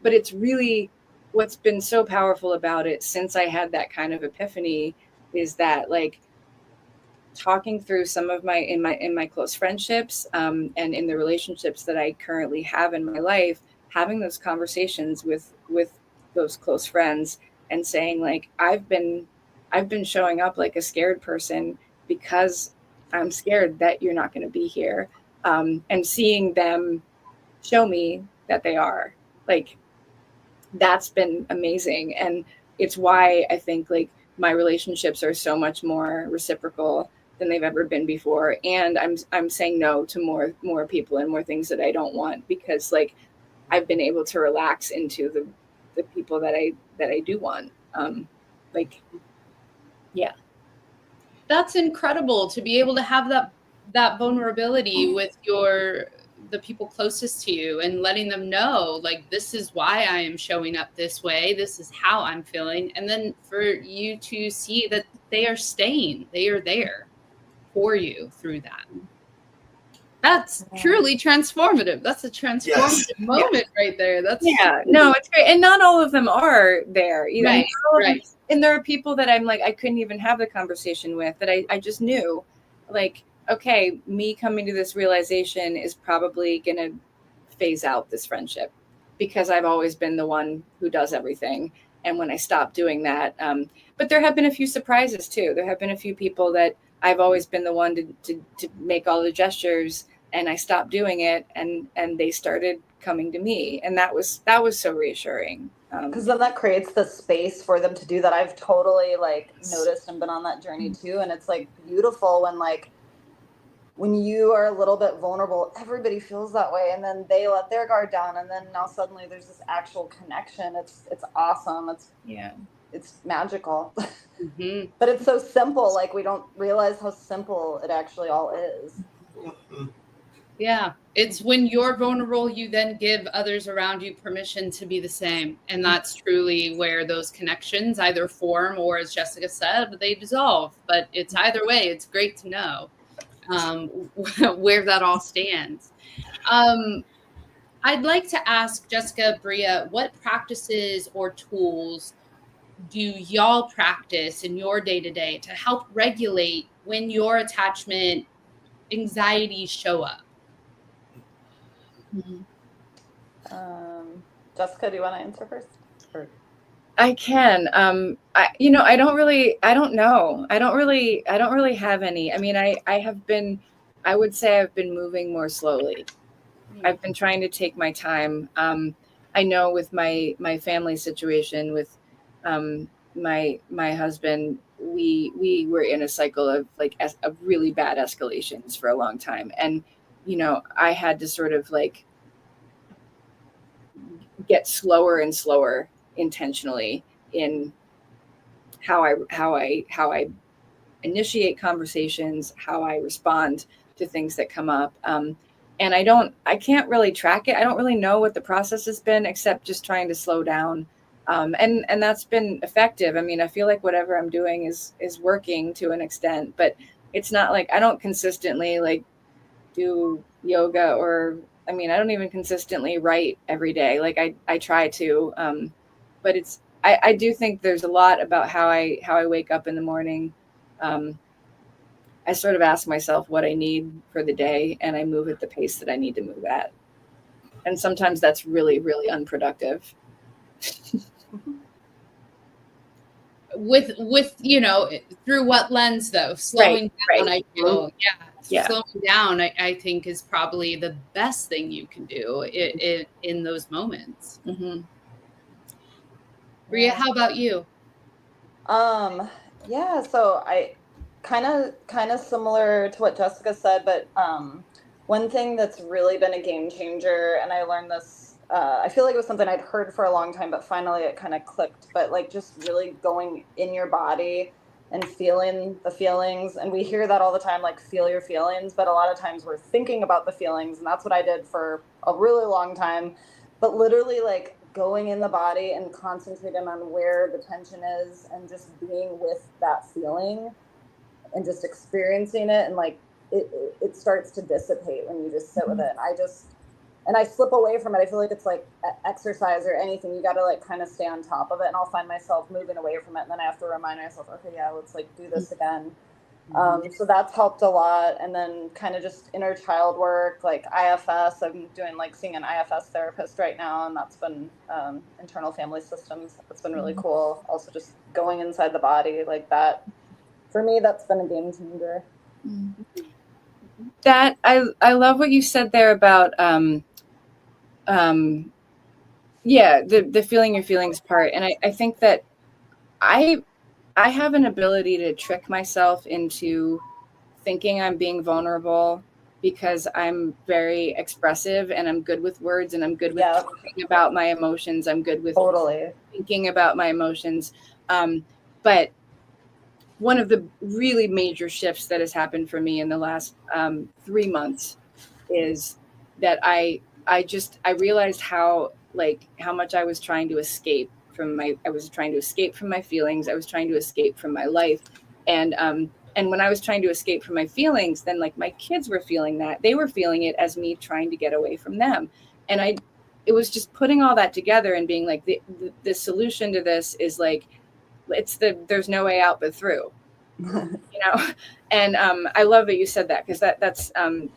it's really, what's been so powerful about it since I had that kind of epiphany is that, like, talking through some of in my close friendships, and in the relationships that I currently have in my life, having those conversations with those close friends and saying, like, I've been showing up like a scared person because I'm scared that you're not going to be here, and seeing them show me that they are, like, that's been amazing. And it's why I think, like, my relationships are so much more reciprocal than they've ever been before. And I'm saying no to more people and more things that I don't want, because, like, I've been able to relax into the people that I do want. Like, yeah. That's incredible to be able to have that vulnerability with the people closest to you and letting them know, like, this is why I am showing up this way. This is how I'm feeling. And then for you to see that they are there for you through that. That's truly transformative. That's a transformative moment right there. No, it's great. And not all of them are there either. Right. And there are people that I'm like, I couldn't even have the conversation with, that I just knew, like, okay, me coming to this realization is probably going to phase out this friendship, because I've always been the one who does everything. And when I stopped doing that, but there have been a few surprises too. There have been a few people that I've always been the one to make all the gestures, and I stopped doing it, and they started coming to me. And that was so reassuring. Because then that creates the space for them to do that. I've totally, like, noticed and been on that journey too. And it's, like, beautiful when, like, when you are a little bit vulnerable, everybody feels that way, and then they let their guard down, and then now suddenly there's this actual connection. It's awesome. It's magical. Mm-hmm. But it's so simple. Like, we don't realize how simple it actually all is. Yeah. It's when you're vulnerable, you then give others around you permission to be the same. And that's truly where those connections either form, or, as Jessica said, they dissolve. But it's either way, it's great to know where that all stands. I'd like to ask Jessica, Brea, what practices or tools do y'all practice in your day-to-day to help regulate when your attachment anxieties show up? Jessica, do you want to answer first? I can. I don't know. I don't really have any. I mean, I would say I've been moving more slowly. I've been trying to take my time. I know with my family situation with my husband, we were in a cycle of, like, of really bad escalations for a long time. And, I had to sort of, like, get slower and slower intentionally in how I initiate conversations, how I respond to things that come up. And I can't really track it. I don't really know what the process has been, except just trying to slow down. And that's been effective. I mean, I feel like whatever I'm doing is working to an extent, but it's not like I don't consistently, like, do yoga, or, I mean, I don't even consistently write every day. Like, I try to, but I do think there's a lot about how I wake up in the morning. I sort of ask myself what I need for the day, and I move at the pace that I need to move at. And sometimes that's really, really unproductive. With through what lens, though? Slowing down, I feel. Slowing down, I think, is probably the best thing you can do in those moments. Mm-hmm. Brea, how about you? So I kind of similar to what Jessica said, but one thing that's really been a game changer, and I learned this, I feel like it was something I'd heard for a long time, but finally it kind of clicked, but, like, just really going in your body and feeling the feelings. And we hear that all the time, like, feel your feelings, but a lot of times we're thinking about the feelings, and that's what I did for a really long time. But literally, like, going in the body and concentrating on where the tension is, and just being with that feeling and just experiencing it, and, like, it starts to dissipate when you just sit with it. And and I slip away from it. I feel like it's like exercise or anything. You got to like kind of stay on top of it, and I'll find myself moving away from it, and then I have to remind myself, okay, yeah, let's like do this again. So that's helped a lot. And then kind of just inner child work, like IFS. I'm doing like seeing an IFS therapist right now, and that's been internal family systems. That's been really cool. Also just going inside the body like that. For me, that's been a game changer. That I love what you said there about the feeling your feelings part. And I think that I have an ability to trick myself into thinking I'm being vulnerable because I'm very expressive and I'm good with words and I'm good with talking about my emotions. I'm good with thinking about my emotions. But one of the really major shifts that has happened for me in the last 3 months is that I realized how much I was trying to escape from my feelings. I was trying to escape from my life. And when I was trying to escape from my feelings, then like my kids were feeling that. They were feeling it as me trying to get away from them. And it was just putting all that together and being like, the solution to this is like, there's no way out but through, and I love that you said that, because that's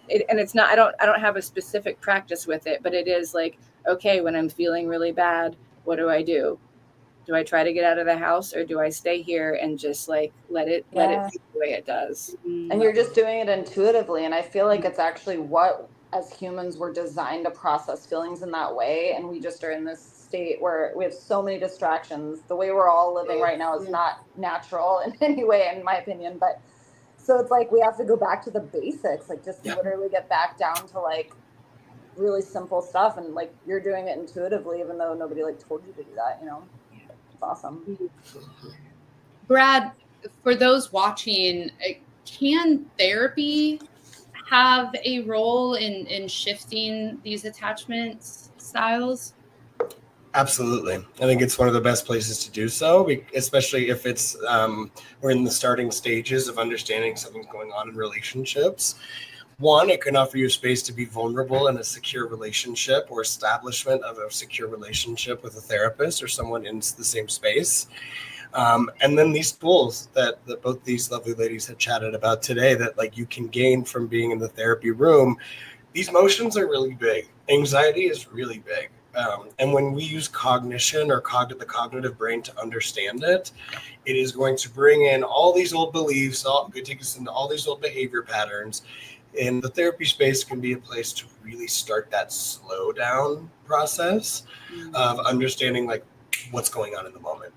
it, and it's not, I don't have a specific practice with it, but it is like, okay, when I'm feeling really bad, what do I do? Do I try to get out of the house, or do I stay here and just like let it be the way it does? And you're just doing it intuitively, and I feel like it's actually what, as humans, we're designed to process feelings in that way, and we just are in this state where we have so many distractions. The way we're all living right now is not natural in any way, in my opinion. But so it's like we have to go back to the basics, like just literally get back down to like really simple stuff. And like you're doing it intuitively, even though nobody like told you to do that. It's awesome. Brad, for those watching, can therapy have a role in shifting these attachment styles? Absolutely. I think it's one of the best places to do so, especially if it's we're in the starting stages of understanding something's going on in relationships. One, it can offer you a space to be vulnerable in a secure relationship or establishment of a secure relationship with a therapist or someone in the same space. And then these tools that both these lovely ladies have chatted about today that like you can gain from being in the therapy room. These emotions are really big. Anxiety is really big. And when we use cognition or the cognitive brain to understand it, it is going to bring in all these old beliefs, take us into all these old behavior patterns. And the therapy space can be a place to really start that slow down process of understanding like what's going on in the moment.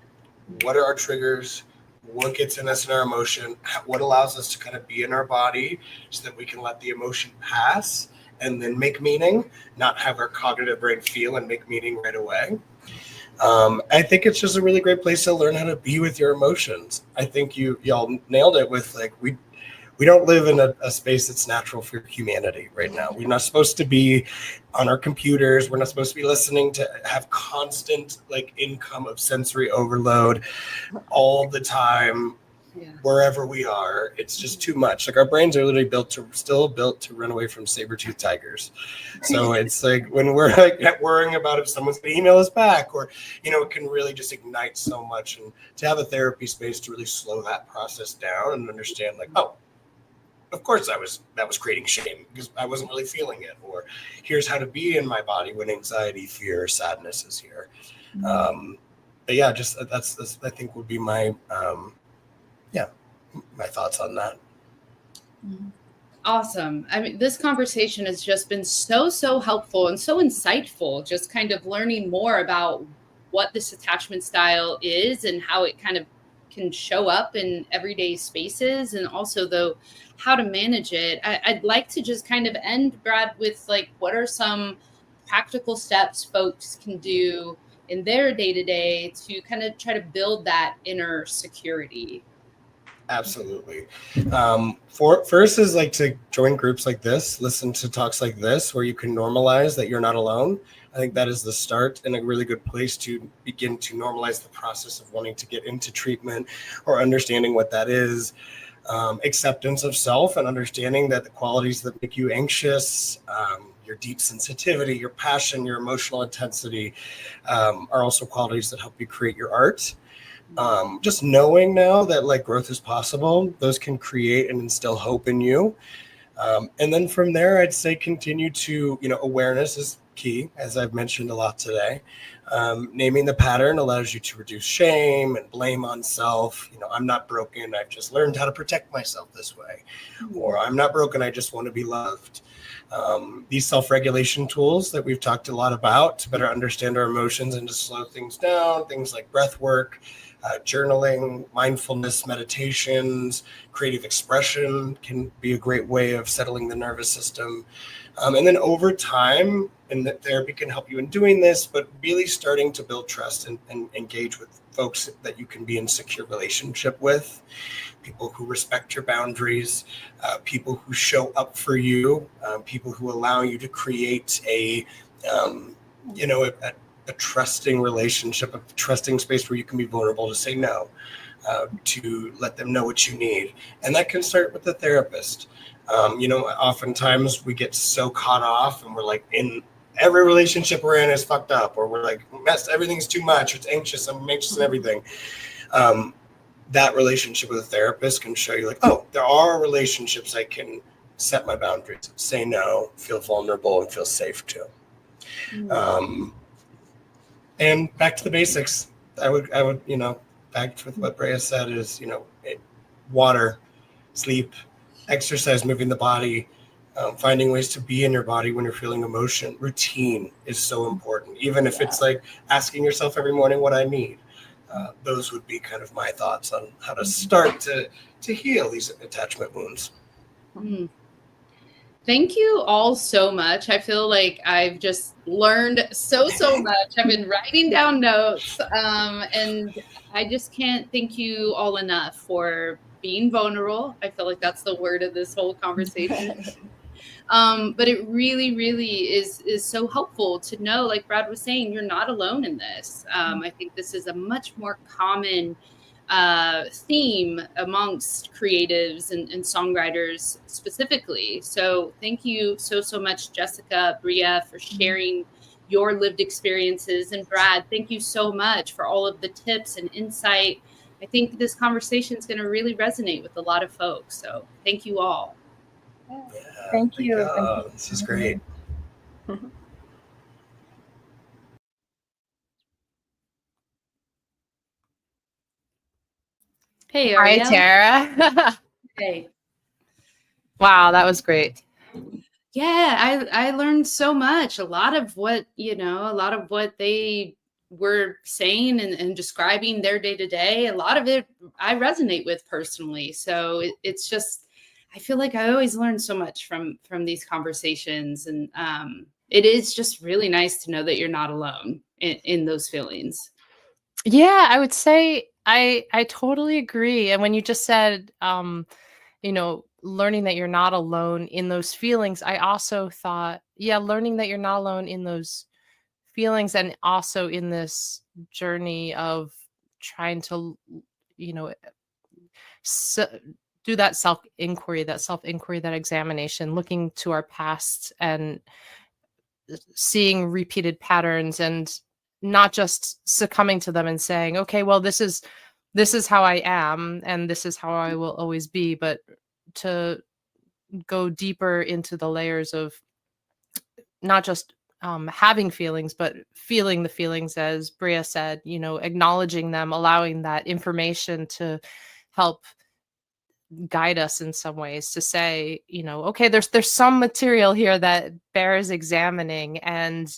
What are our triggers? What gets in us in our emotion? What allows us to kind of be in our body so that we can let the emotion pass and then make meaning, not have our cognitive brain feel and make meaning right away. I think it's just a really great place to learn how to be with your emotions. I think y'all nailed it with like, we don't live in a space that's natural for humanity right now. We're not supposed to be on our computers. We're not supposed to be listening to have constant like income of sensory overload all the time. Wherever we are, it's just too much. Like our brains are literally still built to run away from saber-toothed tigers. So it's like when we're like worrying about if someone's gonna email us back, or it can really just ignite so much. And to have a therapy space to really slow that process down and understand like, oh, of course that was creating shame because I wasn't really feeling it, or here's how to be in my body when anxiety, fear, sadness is here. But yeah, just that's I think would be my my thoughts on that. Awesome. I mean, this conversation has just been so helpful and so insightful, just kind of learning more about what this attachment style is and how it kind of can show up in everyday spaces, and also though how to manage it. I'd like to just kind of end, Brad, with like, what are some practical steps folks can do in their day-to-day to kind of try to build that inner security? Absolutely. First is like to join groups like this, listen to talks like this, where you can normalize that you're not alone. I think that is the start and a really good place to begin to normalize the process of wanting to get into treatment or understanding what that is. Acceptance of self and understanding that the qualities that make you anxious, your deep sensitivity, your passion, your emotional intensity are also qualities that help you create your art. Just knowing now that like growth is possible, those can create and instill hope in you. And then from there, I'd say continue to, awareness is key, as I've mentioned a lot today. Naming the pattern allows you to reduce shame and blame on self. I'm not broken. I've just learned how to protect myself this way. Or I'm not broken. I just want to be loved. These self-regulation tools that we've talked a lot about to better understand our emotions and to slow things down, things like breath work, journaling, mindfulness, meditations, creative expression can be a great way of settling the nervous system. And then over time, and that therapy can help you in doing this, but really starting to build trust and engage with folks that you can be in secure relationship with, people who respect your boundaries, people who show up for you, people who allow you to create a trusting relationship, a trusting space where you can be vulnerable to say no, to let them know what you need. And that can start with the therapist. Oftentimes we get so caught off and we're like, in every relationship we're in is fucked up, or we're like, everything's too much, it's anxious, I'm anxious and everything. That relationship with a therapist can show you like, oh, there are relationships I can set my boundaries, say no, feel vulnerable, and feel safe too. And back to the basics. I would, back with what Brea said is, water, sleep, exercise, moving the body, finding ways to be in your body when you're feeling emotion. Routine is so important. Even if it's like asking yourself every morning what I need. Those would be kind of my thoughts on how to start to heal these attachment wounds. Thank you all so much. I feel like I've just learned so much. I've been writing down notes, and I just can't thank you all enough for being vulnerable. I feel like that's the word of this whole conversation. But it really, really is so helpful to know, like Brad was saying, you're not alone in this. I think this is a much more common theme amongst creatives and songwriters specifically. So thank you so much, Jessica, Brea, for sharing your lived experiences. And Brad, thank you so much for all of the tips and insight. I think this conversation is going to really resonate with a lot of folks. So thank you all. Thank you. This is great. Hey, Hi, Ariel. Tara. Hey. Wow, that was great. Yeah, I learned so much. A lot of what they were saying and describing their day to day, a lot of it I resonate with personally. So it's just, I feel like I always learn so much from these conversations. And it is just really nice to know that you're not alone in those feelings. Yeah, I would say I totally agree. And when you just said, learning that you're not alone in those feelings, I also thought, learning that you're not alone in those feelings and also in this journey of trying to, do that self-inquiry, that examination, looking to our past and seeing repeated patterns and not just succumbing to them and saying, okay, well, this is how I am and this is how I will always be, but to go deeper into the layers of not just having feelings, but feeling the feelings, as Brea said, acknowledging them, allowing that information to help guide us in some ways, to say, okay, there's some material here that bears examining, and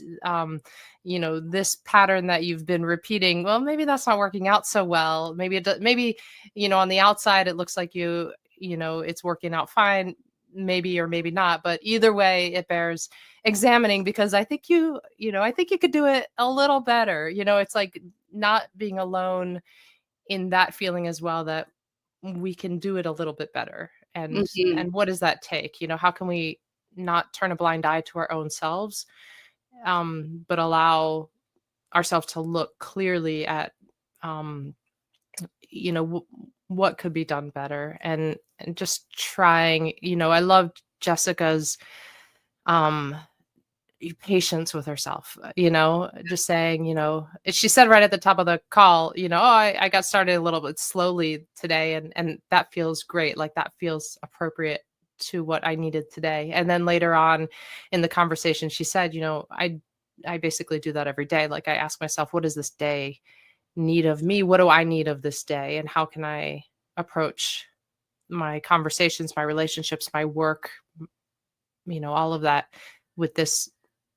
this pattern that you've been repeating, well, maybe that's not working out so well. Maybe on the outside it looks like it's working out fine, maybe or maybe not, but either way it bears examining, because I think you could do it a little better. It's like not being alone in that feeling as well, that we can do it a little bit better. And and what does that take? How can we not turn a blind eye to our own selves, but allow ourselves to look clearly at what could be done better, and just trying. I loved Jessica's patience with herself, just saying, she said right at the top of the call, oh, I got started a little bit slowly today. And that feels great. Like that feels appropriate to what I needed today. And then later on in the conversation, she said, I basically do that every day. Like I ask myself, what does this day need of me? What do I need of this day? And how can I approach my conversations, my relationships, my work, all of that with this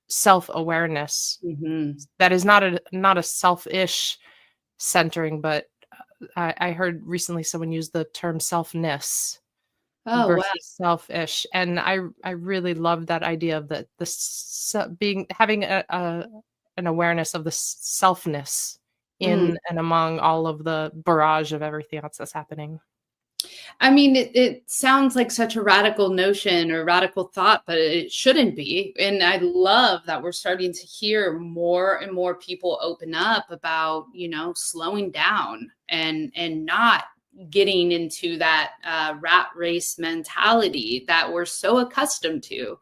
self-awareness that is not a selfish centering, but I heard recently someone use the term selfness versus selfish, and I really love that idea of having an awareness of the selfness in and among all of the barrage of everything else that's happening. I mean, it sounds like such a radical notion or radical thought, but it shouldn't be. And I love that we're starting to hear more and more people open up about, slowing down and not getting into that rat race mentality that we're so accustomed to.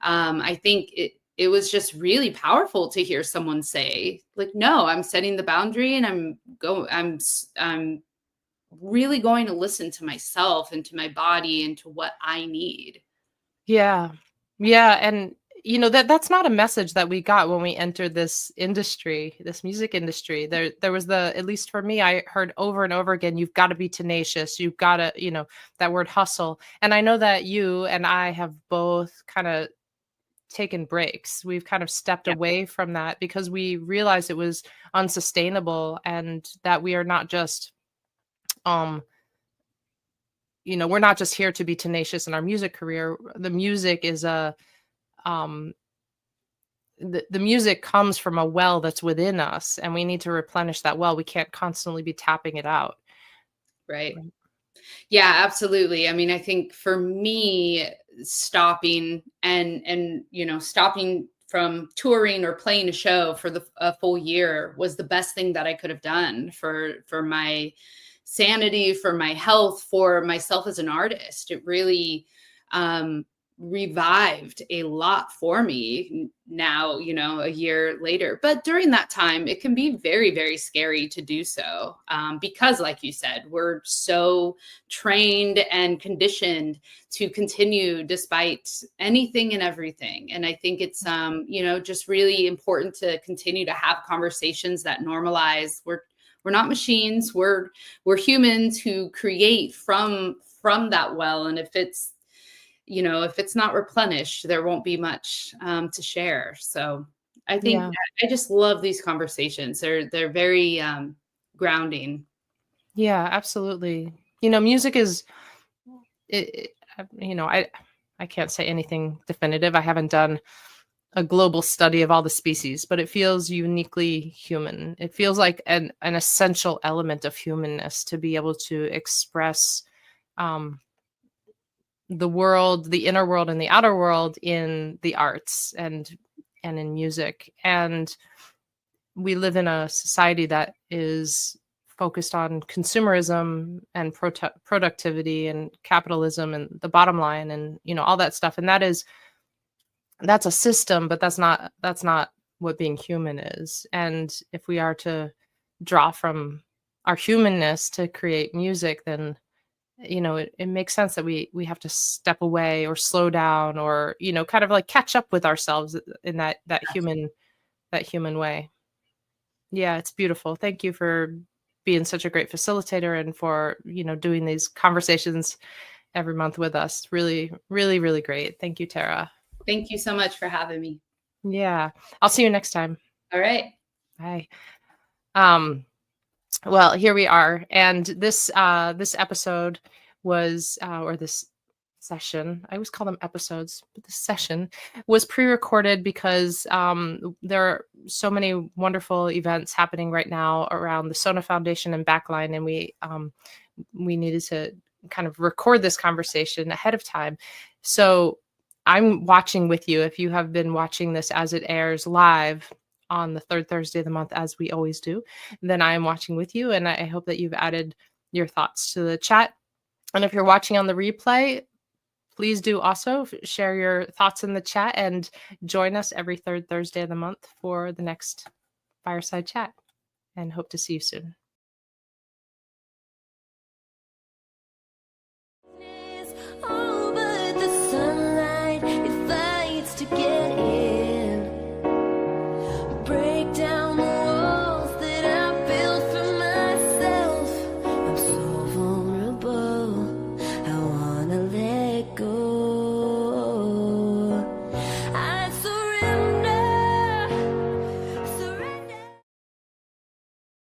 I think it was just really powerful to hear someone say, like, no, I'm setting the boundary and I'm really going to listen to myself and to my body and to what I need. Yeah. And that's not a message that we got when we entered this industry, this music industry. There was at least for me, I heard over and over again, you've got to be tenacious. You've got to, that word hustle. And I know that you and I have both kind of taken breaks. We've kind of stepped away from that because we realized it was unsustainable and that we are not just we're not just here to be tenacious in our music career. The music is the music comes from a well that's within us, and we need to replenish that well. We can't constantly be tapping it out. Right. Yeah, absolutely. I mean, I think for me, stopping and stopping from touring or playing a show for a full year was the best thing that I could have done for my sanity, for my health, for myself as an artist. It really revived a lot for me now, a year later. But during that time, it can be very, very scary to do so because, like you said, we're so trained and conditioned to continue despite anything and everything. And I think it's, just really important to continue to have conversations that normalize. We're not machines. We're humans who create from that well. And if it's not replenished, there won't be much to share. So I think I just love these conversations. They're very grounding. Yeah, absolutely. Music is, I can't say anything definitive. I haven't done a global study of all the species, but it feels uniquely human. It feels like an essential element of humanness to be able to express the world, the inner world and the outer world in the arts and in music. And we live in a society that is focused on consumerism and productivity and capitalism and the bottom line and all that stuff. And that's a system, but that's not what being human is. And if we are to draw from our humanness to create music, then it makes sense that we have to step away or slow down or kind of like catch up with ourselves in that human way. Yeah, it's beautiful. Thank you for being such a great facilitator and for doing these conversations every month with us. Really, really, really great. Thank you, Tara. Thank you so much for having me. Yeah, I'll see you next time. All right. Bye. Well, here we are, and this episode was, or this session, I always call them episodes, but this session was pre-recorded because there are so many wonderful events happening right now around the SONA Foundation and Backline, and we needed to kind of record this conversation ahead of time. So I'm watching with you. If you have been watching this as it airs live on the third Thursday of the month, as we always do, then I am watching with you. And I hope that you've added your thoughts to the chat. And if you're watching on the replay, Please do also share your thoughts in the chat and join us every third Thursday of the month for the next Fireside Chat, and hope to see you soon.